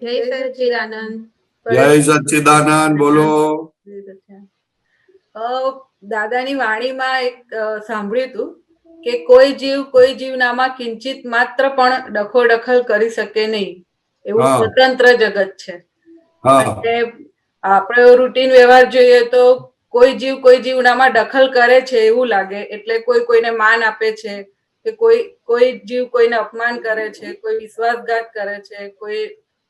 જય સચ્ચિદાનંદ. જય સચ્ચિદાનંદ. બોલો. દાદાની વાણીમાં એક સાંભળ્યું હતું કે કોઈ જીવનામાં કિંચિત માત્ર પણ દખલ કરી શકે નહીં એવું સ્વતંત્ર જગત છે. આપણે રૂટીન વ્યવહાર જોઈએ તો કોઈ જીવનામાં દખલ કરે છે એવું લાગે, એટલે કોઈને માન આપે છે કે કોઈ જીવ કોઈને અપમાન કરે છે, કોઈ વિશ્વાસઘાત કરે છે, કોઈ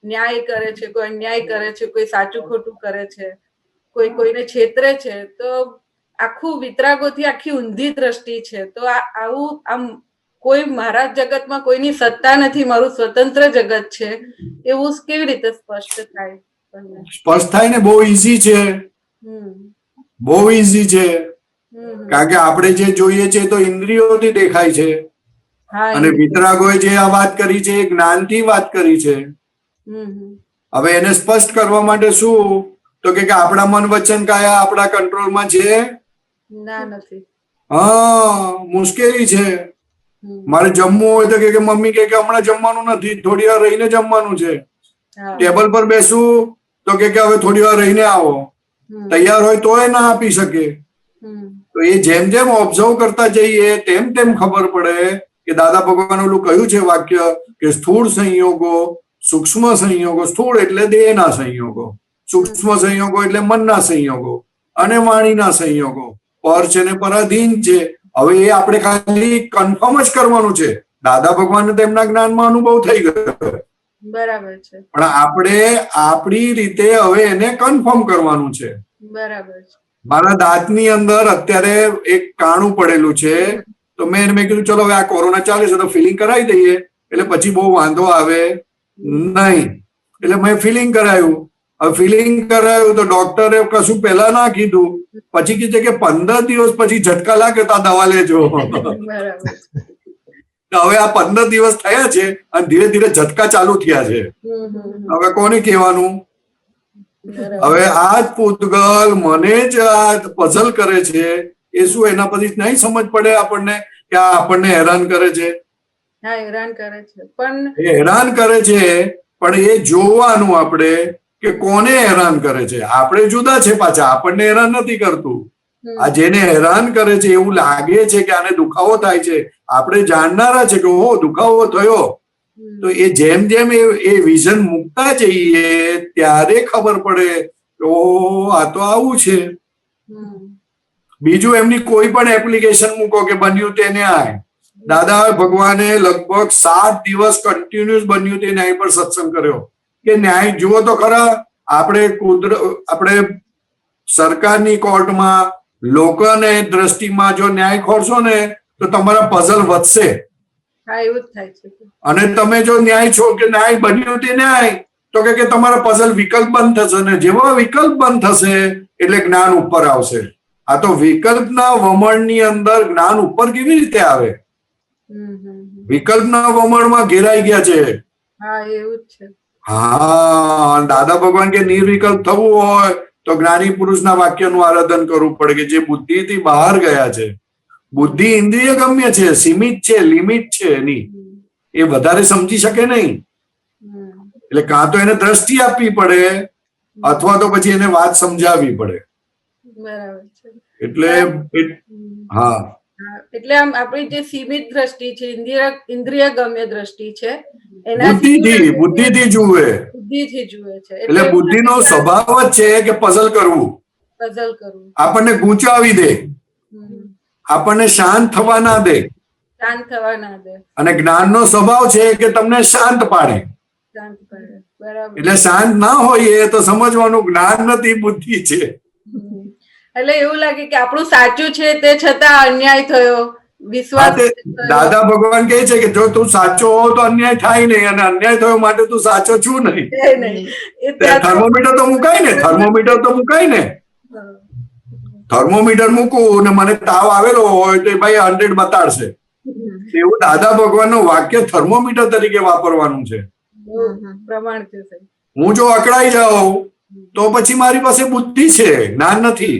ન્યાય કરે છે, કોઈ અન્યાય કરે છે, કોઈ સાચું ખોટું કરે છે, કોઈને છેતરે છે. તો આખું વિતરાગોથી આખી ઊંધી દ્રષ્ટિ છે. તો આમ કોઈ મારા જગતમાં કોઈની સત્તા નથી, મારું સ્વતંત્ર જગત છે, એવું કેવી રીતે સ્પષ્ટ થાય? સ્પષ્ટ થાય ને, બહુ ઈઝી છે. બહુ ઈઝી છે. કારણ કે આપણે જે જોઈએ છે તો ઇન્દ્રિયોથી દેખાય છે, અને વિતરાગોએ જે આ વાત કરી છે એ જ્ઞાનથી વાત કરી છે. હવે એને સ્પષ્ટ કરવા માટે શું, તો કે આપણા મન વચન કાયા આપણા કંટ્રોલમાં છે? મુશ્કેલી છે. મારે જમવું હોય તો કે મમ્મી કે હમણાં જમવાનું નથી, થોડી વાર રહીને જમવાનું છે. ટેબલ પર બેસું તો કે હવે થોડી વાર રહીને આવો. તૈયાર હોય તોય ના આપી શકે. તો એ જેમ જેમ ઓબ્ઝર્વ કરતા જઈએ તેમ ખબર પડે કે દાદા ભગવાન ઓલું કહ્યું છે વાક્ય કે સ્થૂળ સંયોગો, સૂક્ષ્મ સંયોગો. સ્થૂળ એટલે દેહના સંયોગો, સૂક્ષ્મ સંયોગો એટલે મનના સંયોગો, અને વાણીના સંયોગો. પર છે ને પરાધીન છે. હવે એ આપણે ખાલી કન્ફર્મ જ કરવાનું છે. દાદા ભગવાનને તેમના જ્ઞાનમાં અનુભવ થઈ ગયો, બરાબર છે, પણ આપણે આપણી રીતે હવે એને કન્ફર્મ કરવાનું છે. બરાબર છે. મારા દાંતની અંદર અત્યારે એક કાણું પડેલું છે, તો મેં કીધું ચલો હવે આ કોરોના ચાલે છે તો ફિલિંગ કરાવી દઈએ, એટલે પછી બહુ વાંધો આવે નહીં. એટલે મેં ફિલિંગ કરાયું. હવે ફિલિંગ કરાયું તો ડોક્ટરે કશું પહેલા ના કીધું, પછી કીધું કે 15 દિવસ પછી ઝટકા લાગે તો આ દવા લેજો. હવે આ 15 દિવસ થયા છે અને ધીરે ધીરે ઝટકા ચાલુ થયા છે. હવે કોને કહેવાનું? હવે આ જ પૂતગલ મને જ આ પઝલ કરે છે. એ શું એના પછી નહીં સમજ પડે આપણને કે આ આપણને હેરાન કરે છે? હેરાન કરે છે, પણ હેરાન કરે છે, પણ એ જોવાનું આપણે કે કોને હેરાન કરે છે. આપણે જુદા છે પાછા, આપણને હેરાન નથી કરતું. આ જેને હેરાન કરે છે એવું લાગે છે કે આને દુખાવો થાય છે, આપણે જાણનારા છે કે ઓહો દુખાવો થયો. તો એ જેમ જેમ એ વિઝન મૂકતા જઈએ ત્યારે ખબર પડે કે ઓહો આ તો આવું છે. બીજું એમની કોઈ પણ એપ્લિકેશન મૂકો કે બન્યું તે ન્યાય. દાદા ભગવાને લગભગ 7 દિવસ કન્ટિન્યુઅસ બન્યું તે ન્યાય પર સત્સંગ કર્યો કે ન્યાય જુઓ તો ખરા. આપણે સરકારની કોર્ટમાં લોકોને દ્રષ્ટિમાં જો ન્યાય ખોરશો ને તો તમારા પઝલ વધશે. અને તમે જો ન્યાય છો કે ન્યાય બન્યું તે ન્યાય તો કે તમારા પઝલ વિકલ્પ બંધ થશે, ને જેવો વિકલ્પ બંધ થશે એટલે જ્ઞાન ઉપર આવશે. આ તો વિકલ્પના વમળની અંદર જ્ઞાન ઉપર કેવી રીતે આવે? વિકલ્પના વમળમાં ઘેરાઈ ગયા છે. હા, દાદા ભગવાન કે નિર્વિકલ્પ થવું હોય તો જ્ઞાની પુરુષના વાક્યનું આરાધન કરવું પડે કે જે બુદ્ધિથી બહાર ગયા છે. બુદ્ધિ ઇન્દ્રિય ગમ્ય છે, સીમિત છે, લિમિટ છે એની, એ વધારે સમજી શકે નહીં. એટલે કાં તો એને દ્રષ્ટિ આપવી પડે અથવા તો પછી એને વાત સમજાવવી પડે. એટલે હા, એટલે આમ આપણી જે સીમિત દ્રષ્ટિ છે, ઇન્દ્રિય ગમ્ય દ્રષ્ટિ છે, બુદ્ધિથી જુએ છે. એટલે બુદ્ધિનો સ્વભાવ જ છે કે પઝલ કરવું, આપણને ગૂંચાવી દે, આપણને શાંત થવા ના દે. અને જ્ઞાનનો સ્વભાવ છે કે તમને શાંત પાડે. એટલે શાંત ના હોઈએ તો સમજવાનું જ્ઞાન નથી, બુદ્ધિ છે. એટલે એવું લાગે કે આપણું સાચું છે તે છતાં અન્યાય થયો. વિશ્વાસ દાદા ભગવાન કહે છે કે જો તું સાચો હો તો અન્યાય થાય નહીં, અને અન્યાય થયો માટે તું સાચો છું નહીં. થર્મોમીટર તો મુકાય ને, થર્મોમીટર તો મુકાય ને. થર્મોમીટર મૂકું ને મને તાવ આવેલો હોય તો ભાઈ 100 બતાડશે. એવું દાદા ભગવાનનું વાક્ય થર્મોમીટર તરીકે વાપરવાનું છે. હું જો અકળાઈ જાઉં તો પછી મારી પાસે બુદ્ધિ છે, જ્ઞાન નથી.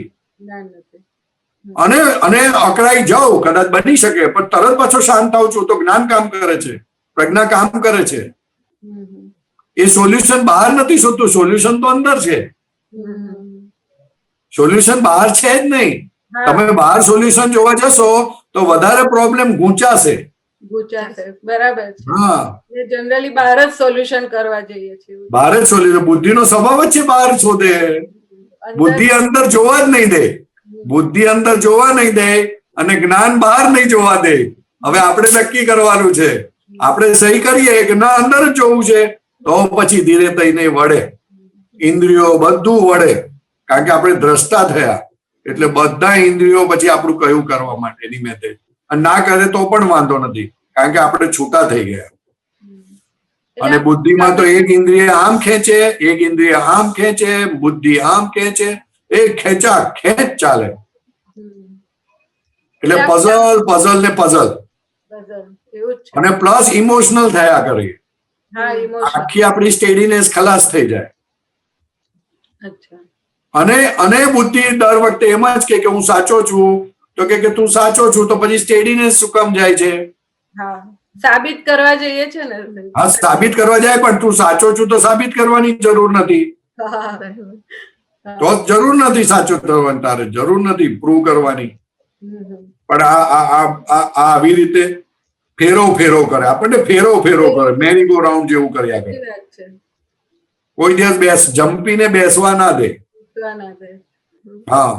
અને અકળાઈ જાઉં કદાચ બની શકે, પણ તરત પાછો શાંત થાઉં છું તો જ્ઞાન કામ કરે છે, પ્રજ્ઞા કામ કરે છે. એ સોલ્યુશન બહાર નથી શોધતું, સોલ્યુશન તો અંદર છે. સોલ્યુશન બહાર છે જ નહીં. તમે બહાર સોલ્યુશન જોવા જશો તો વધારે પ્રોબ્લેમ ગૂંચાશે. બરાબર છે. જનરલી બહાર જ સોલ્યુશન કરવા જઈએ છીએ. બહાર જ સોલ્યુશન, બુદ્ધિનો સ્વભાવ જ છે બહાર શોધે. બુદ્ધિ અંદર જોવા જ નહીં દે. બુદ્ધિ અંદર જોવા નહીં દે અને જ્ઞાન બહાર નહીં જોવા દે. હવે આપણે નક્કી કરવાનું છે. આપણે સહી કરીએ કે ના અંદર જ જોવું છે તો પછી ધીરે થઈને વળે. ઇન્દ્રિયો બધું વળે, કારણ કે આપણે દ્રષ્ટા થયા એટલે બધા ઇન્દ્રિયો પછી આપણું કયું કરવા માટે નિમિત્તે, અને ના કરે તો પણ વાંધો નથી, કારણ કે આપણે છૂટા થઈ ગયા. અને બુદ્ધિમાં તો એક ઇન્દ્રિય આમ ખેંચે, એક ઇન્દ્રિય આમ ખેંચે, બુદ્ધિ આમ ખેંચે, એક ખેંચા ખેંચ ચાલે. એટલે પઝલ ને પઝલ અને પ્લસ ઇમોશનલ થયા કરીએ. આખી આપણી સ્ટેડીનેસ ખલાસ થઈ જાય. અને બુદ્ધિ દર વખતે એમ જ કે હું સાચો છું, તો કે તું સાચો છું તો પછી સ્ટેડીનેસ શું કામ જાય છે? સાબિત કરવા જઈએ છે ને. હા, સાબિત કરવા જાય, પણ તું સાચો છું તો સાબિત કરવાની જરૂર નથી. તો જરૂર નથી સાચું થવાની, તારે જરૂર નથી પ્રૂવ કરવાની. પણ આ આવી રીતે ફેરો કરે, આપણને ફેરો કરે, મેરી ગો રાઉન્ડ જેવું કર્યા કરે. કોઈ દિવસ જંપીને બેસવા ના દે. હા,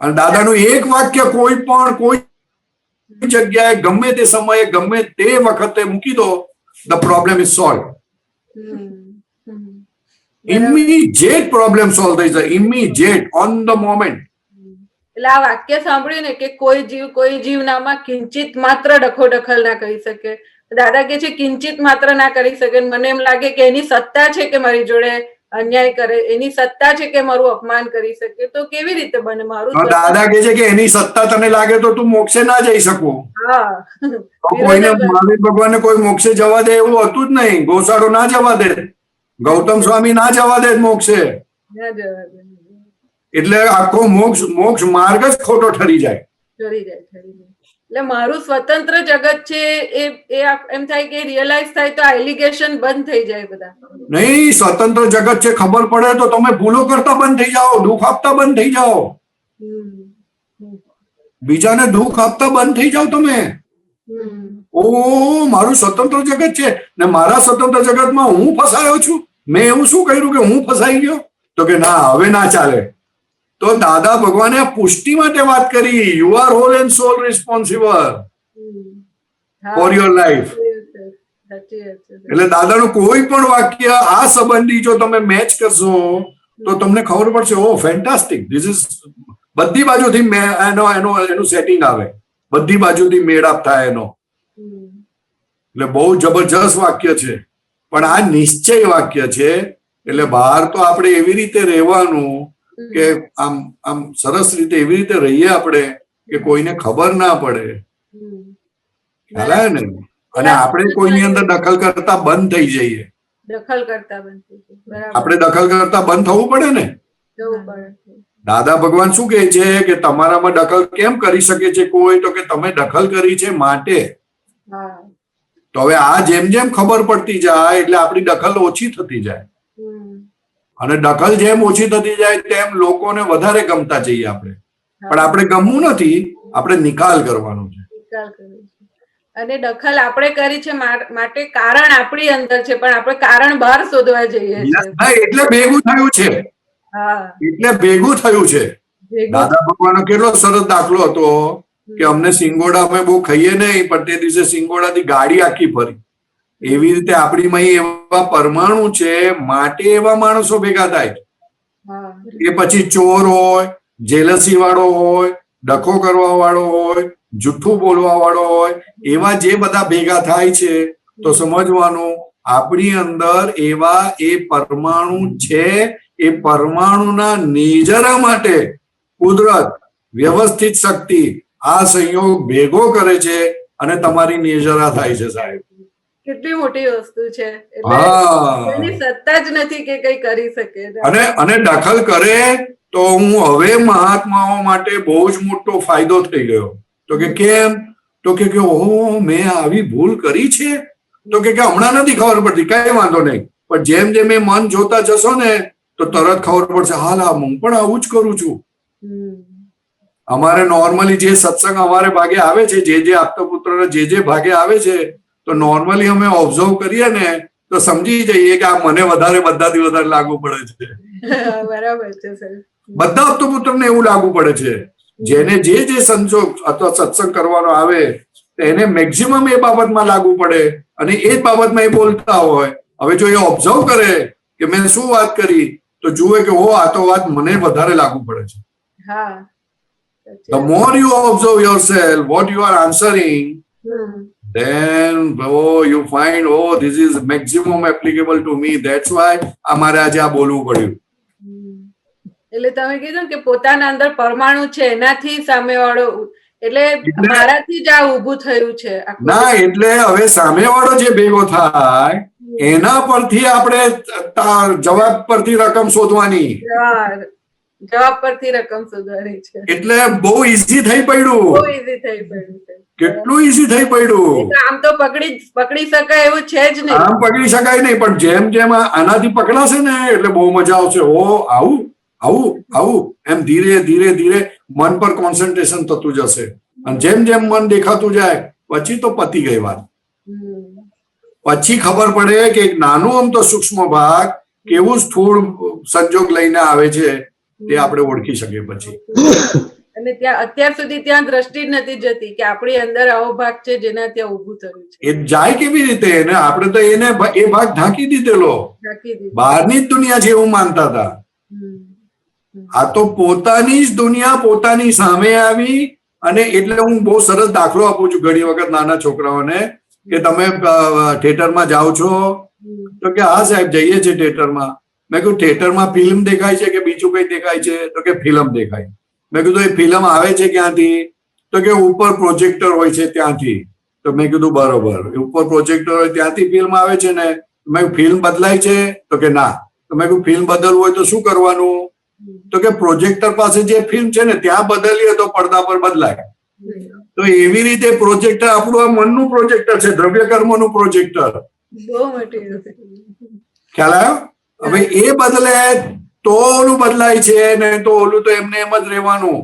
અને દાદાનું એક વાક્ય કોઈ જગ્યાએ ગમે તે સમયે ગમે તે વખતે મૂકી દો, the problem is solve. Immediate problem solve થઈ જાય, ઇમિડિયેટ, ઓન ધ મોમેન્ટ. એટલે આ વાક્ય સાંભળ્યું ને કે કોઈ જીવનામાં કિંચિત માત્ર ડખોડખલ ના કરી શકે. દાદા કે છે કિંચિત માત્ર ના કરી શકે. મને એમ લાગે કે એની સત્તા છે કે મારી જોડે અન્યાય કરે, એની સત્તા છે કે મારું અપમાન કરી શકે, તો કેવી રીતે બને? મારું દાદા કે છે કે એની સત્તા તને લાગે તો તું મોક્ષે ના જઈ શકો. કોઈને મહાવીર ભગવાનને કોઈ મોક્ષે જવા દે એવું હતું જ નહીં. ગોસાડો ના જવા દે, ગૌતમ સ્વામી ના જવા દે મોક્ષે. એટલે આખો મોક્ષ માર્ગ જ ખોટો ઠરી જાય. એટલે મારું સ્વતંત્ર જગત છે એ એમ થાય કે રિયલાઇઝ થાય તો આ એલિગેશન બંધ થઈ જાય બધા. નહીં, સ્વતંત્ર જગત છે ખબર પડે તો તમે ભૂલો કરતા બંધ થઈ જાઓ, દુઃખ આપતા બંધ થઈ જાઓ, બીજાને દુઃખ આપતા બંધ થઈ જાઓ તમે. ઓ મારું સ્વતંત્ર જગત છે ને મારા સ્વતંત્ર જગતમાં હું ફસાયો છું, મેં એવું શું કર્યું કે હું ફસાઈ ગયો? તો કે ના, હવે ના ચાલે. તો દાદા ભગવાને પુષ્ટિ માટે વાત કરી. You are whole and sole responsible for your life. એટલે દાદાનું કોઈ પણ વાક્ય આ સંબંધી જો તમે મેચ કરશો તો તમને ખબર પડશે, ઓ ફેન્ટાસ્ટિક, ધીસ ઇઝ. બધી બાજુથી એનું સેટિંગ આવે, બધી બાજુથી મેળાપ થાય એનો. એટલે બહુ જબરજસ્ત વાક્ય છે, પણ આ નિશ્ચય વાક્ય છે. એટલે બહાર તો આપણે એવી રીતે રહેવાનું કે આમ સરસ રીતે એવી રીતે રહીએ આપણે કે કોઈને ખબર ના પડે. ખ્યાલ આવે ને? અને આપણે કોઈની અંદર દખલ કરતા બંધ થઈ જઈએ. આપણે દખલ કરતા બંધ થવું પડે ને. દાદા ભગવાન શું કહે છે કે તમારામાં દખલ કેમ કરી શકે છે કોઈ? તો કે તમે દખલ કરી છે માટે. તો હવે આ જેમ જેમ ખબર પડતી જાય એટલે આપણી દખલ ઓછી થતી જાય, અને દખલ જેમ ઓછી થતી જાય તેમ લોકોને વધારે ગમતા જઈએ આપણે. પણ આપણે ગમવું નથી, આપણે નિકાલ કરવાનો છે. અને દખલ આપણે કરી છે માટે કારણ આપણી અંદર છે, પણ આપણે કારણ બહાર શોધવા જઈએ છીએ. એટલે ભેગું થયું છે. એટલે ભેગું થયું છે. દાદા ભગવાનનો કેટલો સરસ દાખલો હતો કે અમને સિંગોડા અમે બહુ ખાઈએ નહીં, પણ તે દિવસે સિંગોડાથી ગાડી આખી ફરી. એવી રીતે આપણીમાં એવા પરમાણુ છે માટે એવા માણસો ભેગા થાય. એ પછી ચોર હોય, જેલસી વાળો હોય, ડખો કરવા વાળો હોય, જુઠ્ઠું બોલવા વાળો હોય, એવા જે બધા ભેગા થાય છે તો સમજવાનું આપણી અંદર એવા એ પરમાણુ છે. એ પરમાણુના નિજરા માટે કુદરત, વ્યવસ્થિત શક્તિ આ સંયોગ ભેગો કરે છે અને તમારી નિજરા થાય છે. સાહેબ, કેટલી મોટી વસ્તુ છે. એની સત્તા જ નથી કે કઈ કરી શકે. અને દખલ કરે તો હું હવે મહાત્માઓ માટે બહુ જ મોટો ફાયદો થઈ ગયો. તો કે કેમ? તો કે ઓહો, મેં આવી ભૂલ કરી છે. તો કે હમણાં નથી ખબર પડતી, કઈ વાંધો નહીં, પણ જેમ જેમ એ મન જોતા જશો ને તો તરત ખબર પડશે હાલ હું પણ આવું જ કરું છું. અમારે નોર્મલી જે સત્સંગ અમારે ભાગે આવે છે, જે આપતા પુત્ર જે ભાગે આવે છે, તો નોર્મલી અમે ઓબ્ઝર્વ કરીએ ને તો સમજી જઈએ કે આ મને બધાથી વધારે લાગુ પડે છે. બરાબર છે સર. બધા આપતા પુત્રને એવું લાગુ પડે છે. જેને જે સંજોગ અથવા સત્સંગ કરવાનો આવે એને મેક્સિમમ એ બાબતમાં લાગુ પડે અને એ જ બાબતમાં એ બોલતા હોય. હવે જો એ ઓબ્ઝર્વ કરે કે મેં શું વાત કરી તો જુએ કે આ તો વાત મને વધારે લાગુ પડે છે. The more you observe yourself, what you are answering, then you find, this is maximum applicable to me. That's why અમારે આજે આ બોલવું પડ્યું. એટલે તમે કીધું કે પોતાના અંદર પરમાણુ છે એનાથી સામેવાળો એટલે મારાથી જ આ ઊભું થયું છે ના, એટલે હવે સામેવાળો જે ભેગો થાય એના પરથી આપણે જવાબ પરથી રકમ શોધવાની. જવાબ પરથી રકમ શોધવાની છે. એટલે બહુ ઈઝી થઈ પડ્યું. બહુ ઈઝી થઈ પડ્યું છે. કેટલું ઈઝી થઈ પડ્યું. આમ તો પકડી શકાય એવું છે જ નહીં. આમ પકડી શકાય નહીં, પણ જેમ જેમ આનાથી પકડાશે ને એટલે બહુ મજા આવશે. આવું આવું આવું એમ ધીરે ધીરે ધીરે મન પર કોન્સન્ટ્રેશન થતું જશે અને જેમ જેમ મન દેખાતું જાય પછી તો પતી ગઈ વાત. પછી ખબર પડે કે એક નાનું આમ તો સૂક્ષ્મ ભાગ કેવું સ્થૂળ સંજોગ લઈને આવે છે તે આપણે ઓળખી શકીએ પછી. અને ત્યાં અત્યાર સુધી ત્યાં દ્રષ્ટિ જ નથી જતી કે આપણી અંદર આવો ભાગ છે જેના ત્યાં ઊભું થયું છે. એ જાય કેવી રીતે? એને આપણે તો એને એ ભાગ ઢાંકી દીધેલો, બહારની જ દુનિયા છે એવું માનતા હતા. આ તો પોતાની જ દુનિયા પોતાની સામે આવી. અને એટલે હું બહુ સરસ દાખલો આપું છું ઘણી વખત નાના છોકરાઓને કે તમે થિયેટરમાં જાઓ છો તો કે હા સાહેબ જઈએ છીએ થિયેટરમાં. મેં કીધું થિયેટરમાં ફિલ્મ દેખાય છે કે બીજું કઈ દેખાય છે? તો કે ફિલ્મ દેખાય. મેં કીધું એ ફિલ્મ આવે છે ક્યાંથી? તો કે ઉપર પ્રોજેક્ટર હોય છે ત્યાંથી. તો મેં કીધું બરોબર, ઉપર પ્રોજેક્ટર હોય ત્યાંથી ફિલ્મ આવે છે ને? મેં ફિલ્મ બદલાય છે? તો કે ના. તો મેં કીધું ફિલ્મ બદલવું હોય તો શું કરવાનું? તો કે પ્રોજેક્ટર પાસે જે ફિલ્મ છે ને ત્યાં બદલીએ તો પડદા પર બદલાય. તો એવી રીતે પ્રોજેક્ટર આપણું આ મનનું પ્રોજેક્ટર છે, દ્રવ્ય કર્મનું પ્રોજેક્ટર. ખ્યાલ આવ્યો? હવે એ બદલે તો ઓલું બદલાય છે ને તો ઓલું તો એમને એમ જ રહેવાનું.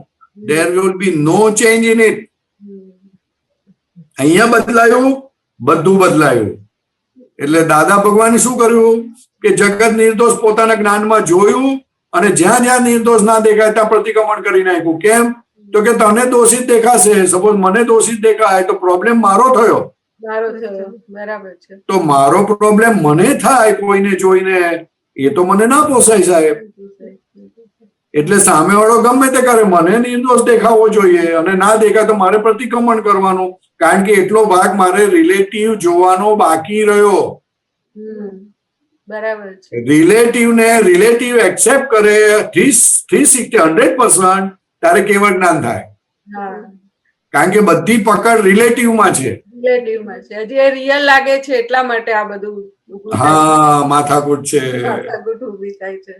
There will be no change in it. અહીંયા બદલાયું, બધું બદલાયું. એટલે દાદા ભગવાને શું કર્યું કે જગત નિર્દોષ પોતાના જ્ઞાનમાં જોયું અને જ્યાં જ્યાં નિર્દોષ ના દેખાય ત્યાં પ્રતિક્રમણ કરી નાખ્યું. કેમ? તો કે તને દોષિત દેખાશે, સપોઝ મને દોષિત દેખાય તો પ્રોબ્લેમ મારો થયો. બરાબર છે. તો મારો પ્રોબ્લેમ મને થાય કોઈને જોઈને એ તો મને ના પોસાય સાહેબ. એટલે સામેવાળો ગમે તે કરે મને નિર્દોષ દેખાવો જોઈએ અને ના દેખાય તો મારે પ્રતિક્રમણ કરવાનું, કારણ કે એટલો ભાગ મારે રિલેટિવ જોવાનો બાકી રહ્યો. બરાબર છે. રિલેટિવ એક્સેપ્ટ કરે 360-100% ત્યારે કેવળ જ્ઞાન થાય. કારણ કે બધી પકડ રિલેટિવમાં છે. હજી એ રિયલ લાગે છે એટલા માટે આ બધું માથાકૂટ છે. ઊભી થાય છે.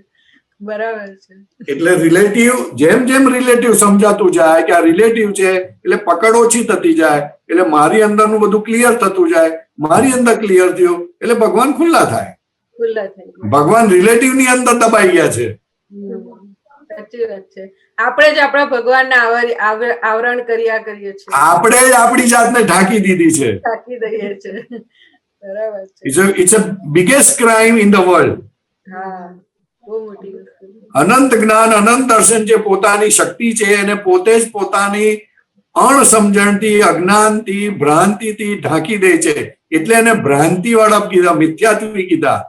બરાબર છે. એટલે રિલેટિવ જેમ જેમ રિલેટિવ સમજાતું જાય કે આ રિલેટિવ છે એટલે પકડ ઓછી થતી જાય. એટલે મારી અંદરનું બધું ક્લિયર થતું જાય. મારી અંદર ક્લિયર થયું એટલે ભગવાન ખુલ્લા થાય. ભગવાન રિલેટિવ ની અંદર દબાઈ ગયા છે. સાચી વાત છે. આપણે જ આપણા ભગવાનને આવરણ કર્યા કરીએ છીએ. આપણે જ આપણી જાતને ઢાંકી દીધી છે. ઢાંકી દઈએ છે. બરાબર છે. It's a biggest crime in the world. બહુ મોટી વસ્તુ. અનંત જ્ઞાન અનંત દર્શન જે પોતાની શક્તિ છે એને પોતે જ પોતાની અણસમજણથી, અજ્ઞાનથી, ભ્રાંતિથી ઢાંકી દે છે. એટલે એને ભ્રાંતિ વાળા કીધા, મિથ્યાત્વી કીધા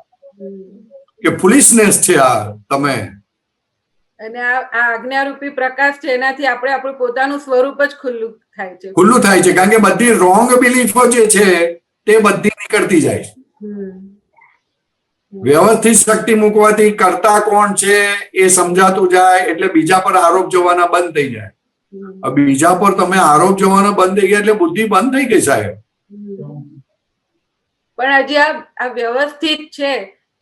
કે ફુલિશનેસ છે આ તમે. અને આ આજ્ઞારૂપી પ્રકાશ છે એનાથી આપણે આપણું પોતાનું સ્વરૂપ જ ખુલ્લું થાય છે. ખુલ્લું થાય છે કારણ કે બધી રોંગ બિલીફો જે છે તે બધી નીકળતી જાય છે. વ્યવસ્થિત શક્તિ મૂકવાથી કરતા કોણ છે એ સમજાતું જાય એટલે બીજા પર આરોપ જવાના બંધ થઈ જાય. બીજા પર તમે આરોપ જવાના બંધ થઈ ગયા એટલે બુદ્ધિ બંધ થઈ ગઈ સાહેબ. પણ હજી આ વ્યવસ્થિત છે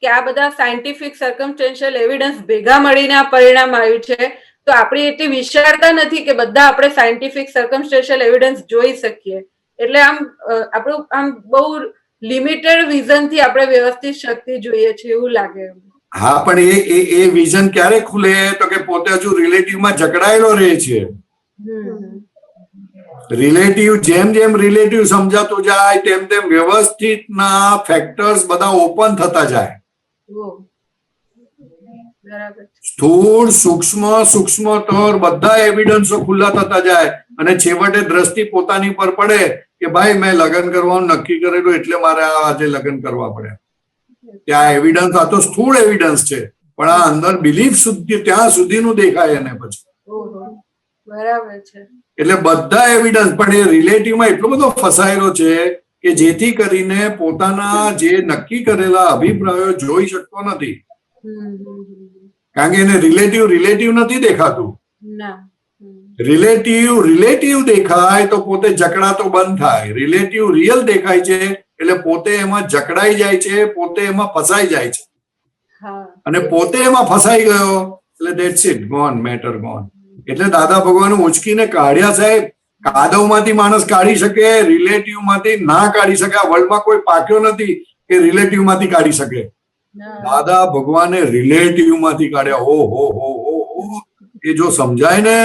કે આ બધા સાયન્ટિફિક સર્કમસ્ટેન્શિયલ એવિડન્સ ભેગા મળીને આ પરિણામ આવ્યું છે. તો આપણી એટલી વિશાળતા નથી કે બધા આપણે સાયન્ટિફિક સર્કમસ્ટેન્શિયલ એવિડન્સ જોઈ શકીએ. એટલે આમ આપણું આમ બહુ લિમિટેડ વિઝન થી આપણે વ્યવસ્થિત શક્તિ જોઈએ છે એવું લાગે. હા, પણ એ વિઝન ક્યારે ખુલે તો કે પોતે હજુ રિલેટિવમાં જકડાયેલો રહે છે. રિલેટિવ જેમ જેમ રિલેટિવ સમજાતું જાય તેમ તેમ વ્યવસ્થિત ના ફેક્ટર્સ બધા ઓપન થતા જાય. સ્થૂળ સૂક્ષ્મ સૂક્ષ્મતર બધા એવિડન્સો ખુલ્લા થતા જાય અને છેવટે દ્રષ્ટિ પોતાની પર પડે કે ભાઈ મેં લગ્ન કરવાનું નક્કી કરેલું એટલે મારે આજે લગ્ન કરવા પડ્યા. ત્યાં એવિડન્સ, આ તો સ્થૂળ એવિડન્સ છે, પણ આ અંદર બિલીફ સુધી ત્યાં સુધીનું દેખાય એને પછી. બરાબર છે. એટલે બધા એવિડન્સ, પણ એ રિલેટિવમાં એટલો બધો ફસાયેલો છે કે જેથી કરીને પોતાના જે નક્કી કરેલા અભિપ્રાયો જોઈ શકતો નથી. કારણ કે એને રિલેટિવ નથી દેખાતું. રિલેટિવ દેખાય તો પોતે જકડાતો બંધ થાય. રિલેટિવ રિયલ દેખાય છે એટલે પોતે એમાં જકડાઈ જાય છે, પોતે એમાં ફસાઈ જાય છે. અને પોતે એમાં ફસાઈ ગયો એટલે that's it, gone, matter gone. એટલે દાદા ભગવાન ઉંચકીને કાઢ્યા સાહેબ. કાદવમાંથી માણસ કાઢી શકે, રિલેટિવ માંથી ના કાઢી શકે. આ વર્લ્ડમાં કોઈ પાક્યો નથી કે રિલેટિવ માંથી કાઢી શકે. દાદા ભગવાને રિલેટિવ માંથી કાઢ્યા. ઓહો, એ જો સમજાય ને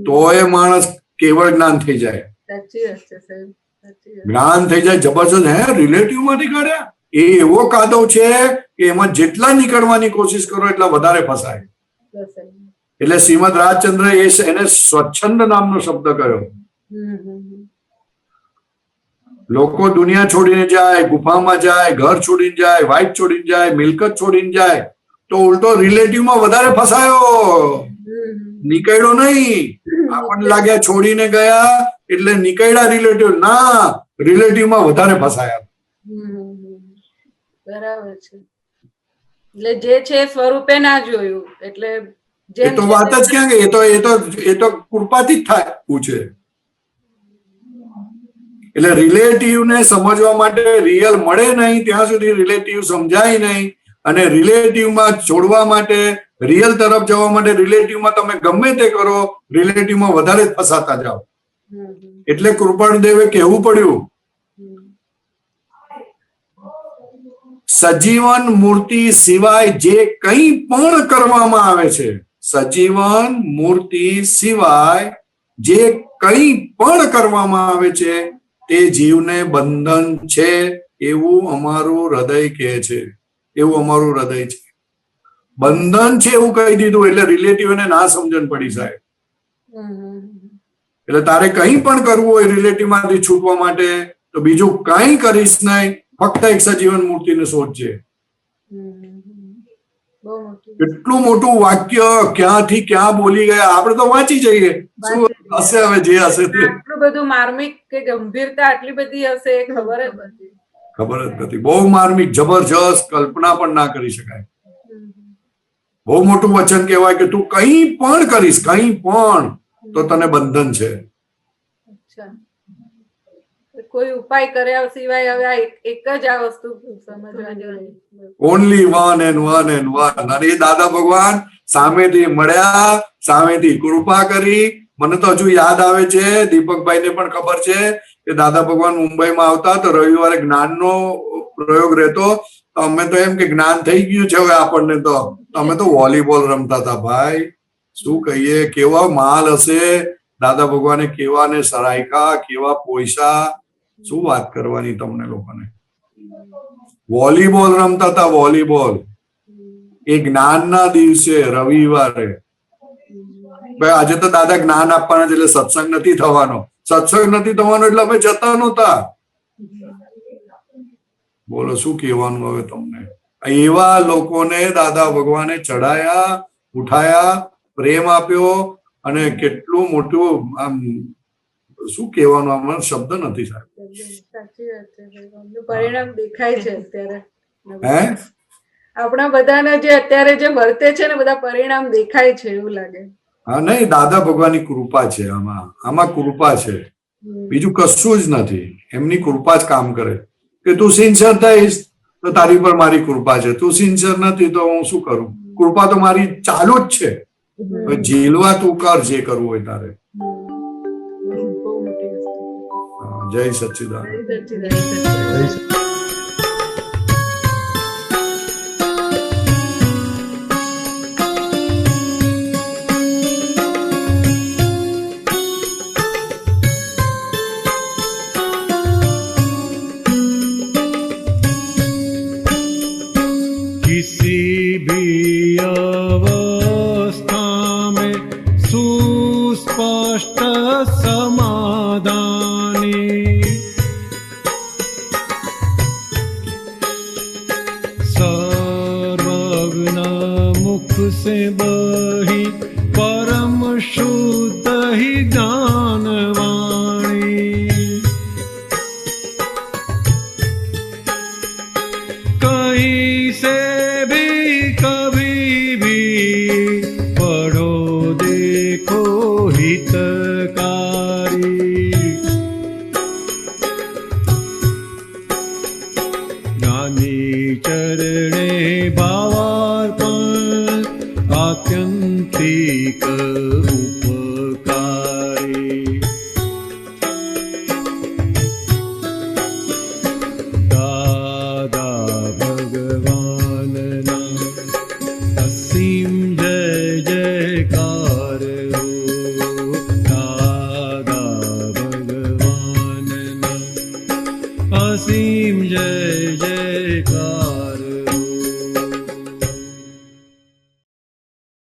તો એ માણસ કેવળ જ્ઞાન થઈ જાય. જ્ઞાન થઈ જાય જબરજસ્ત. હે, રિલેટિવ માંથી કાઢ્યા. એ એવો કાદવ છે કે એમાં જેટલા નીકળવાની કોશિશ કરો એટલા વધારે ફસાય. એટલે શ્રીમદ રાજચંદ્ર એને સ્વચ્છંદ નામનો શબ્દ કહ્યો. લોકો દુનિયા છોડીને જાય, ગુફામાં જાય, ઘર છોડીને જાય, વાઇફ છોડીને જાય, મિલકત છોડીને જાય, તો ઉલટો રિલેટિવમાં વધારે ફસાયો, નીકળ્યો નહીં. આપણને લાગ્યા છોડીને ગયા એટલે નીકળ્યા રિલેટિવ, ના, રિલેટિવમાં વધારે ફસાયા. બરાબર છે. એટલે જે છે સ્વરૂપે ના જોયું. એટલે એ તો વાત જ ક્યાં ગઈ. એ તો કૃપાથી જ થાય પૂછે. એટલે રિલેટિવ ને સમજવા માટે રિયલ મળે નહીં ત્યાં સુધી રિલેટિવ સમજાય નહીં. અને રિલેટિવમાં છોડવા માટે, રિયલ તરફ જવા માટે રિલેટિવમાં તમે ગમે તે કરો, રિલેટિવમાં વધારે જ ફસાતા જાઓ. એટલે કૃપાળદેવે કહેવું પડ્યું, સજીવન મૂર્તિ સિવાય જે કંઈ પણ કરવામાં આવે છે, સજીવન મૂર્તિ સિવાય જે કંઈ પણ કરવામાં આવે છે તે જીવને બંધન છે એવું અમારું હૃદય કહે છે. એવું અમારું હૃદય છે. બંધન છે એવું કહી દીધું એટલે રિલેટિવ ને ના સમજણ પડી સાહેબ. એટલે તારે કંઈ પણ કરવું હોય રિલેટિવ માંથી છૂટવા માટે તો બીજું કંઈ કરીશ નહીં, ફક્ત એક સજીવન મૂર્તિને શોધજે. એટલું મોટું વાક્ય ક્યાંથી ક્યાં બોલી ગયા આપણે તો વાંચી જઈએ. શું હશે હવે જે હશે તે. આટલું બધું માર્મિક કે ગંભીરતા આટલી બધી હશે એ ખબર જ નથી. ખબર જ નથી. બહુ માર્મિક, જબરજસ્ત, કલ્પના પણ ના કરી શકાય. બહુ મોટું વચન કહેવાય કે તું કંઈ પણ કરીશ, કંઈ પણ, તો તને બંધન છે. કોઈ ઉપાય કર્યા સિવાય હવે એક જ આ વસ્તુ સમજવાની. Only one and one and one. અને એ દાદા ભગવાન સામેથી મળ્યા, સામેથી કૃપા કરી. મને તો હજુ યાદ આવે છે, દીપકભાઈ ને પણ ખબર છે કે દાદા ભગવાન મુંબઈમાં આવતા તો રવિવારે જ્ઞાનનો પ્રયોગ રહેતો. અમે તો એમ કે જ્ઞાન થઈ ગયું છે હવે આપણને. તો અમે તો વોલીબોલ રમતા હતા ભાઈ. શું કહીએ, કેવા માલ હશે દાદા ભગવાને, કેવા ને સરાયકા, કેવા પૈસા, શું વાત કરવાની તમને લોકોને. વોલીબોલ રમતા હતા, વોલીબોલ. એ જ્ઞાનના દિવસે રવિવારે. ભાઈ આજે તો દાદા જ્ઞાન આપવાના છે એટલે સત્સંગ નથી થવાનો. સત્સંગ નથી થવાનો એટલે અમે જતા નહોતા. બોલો શું કહેવાનું હવે તમને. એવા લોકોને દાદા ભગવાને ચડાયા, ઉઠાયા, પ્રેમ આપ્યો. અને કેટલું મોટું આમ શું કહેવાનું, આમાં શબ્દ નથી સાહેબ. સાચી વાત છે. પરિણામ દેખાય છે અત્યારે. હે, આપણા બધાને જે અત્યારે જે વર્તે છે ને બધા પરિણામ દેખાય છે એવું લાગે. હા, નહીં, દાદા ભગવાનની કૃપા છે આમાં કૃપા છે, બીજું કશું જ નથી. એમની કૃપા જ કામ કરે. કે તું સિન્સિયર થઈશ તો તારી પર મારી કૃપા છે, તું સિન્સિયર નથી તો હું શું કરું. કૃપા તો મારી ચાલુ જ છે. ઝીલવા તું કર જે કરવું હોય તારે. જય સચ્ચિદાનંદ. किसी भी अवस्था में सुस्पष्ट समाधानी, सर्वज्ञ मुख से बही परम शुद्ध ही ज्ञानवाणी, कहीं से भी कभी भी पढ़ो देखो हितकारी, ज्ञानी चरणे भावार्पण आत्यंतिक उपकारी, दादा भगवान ना असीम जय जयकार हो, दादा भगवान ना असीम जय जयकार।